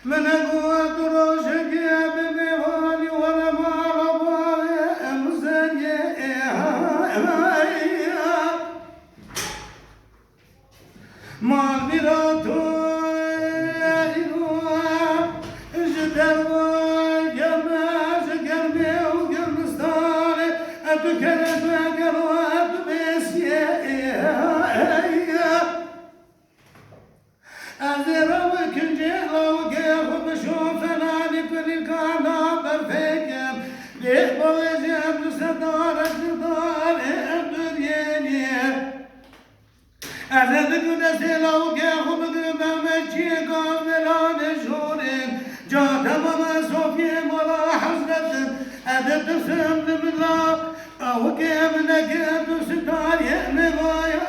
من قوة روشك بميواني ولا ما رباي مزني ما بيراتو جدر وجماز قلبي وقلبستاني أتكلم قلوب أزرع كنجي لو كيف بشوف أنا كل الكلام بالفكر ليه بوجه بصدارة صدار الدنيا أزرع كنجي لو كيف بقرب مشي قابلان شورين جاتا ماما صوفي مرا حزرت أدت سمد بالله أو كيف نكيف صدار يمغايا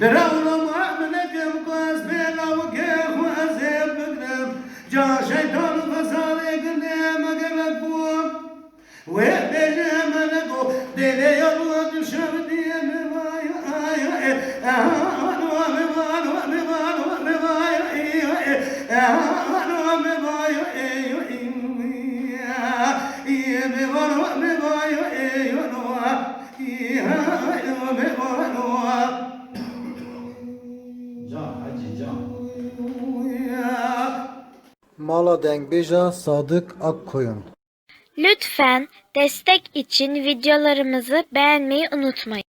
دراولا مؤمنكم قاس بينا وكيف وأزيب بقرب جا شيطان فصالي قدام قلب بوم ويبدي ملكو ديلي يروى تشردي مبايا Maladen Beja Sadık Akkoyun. Lütfen destek için videolarımızı beğenmeyi unutmayın.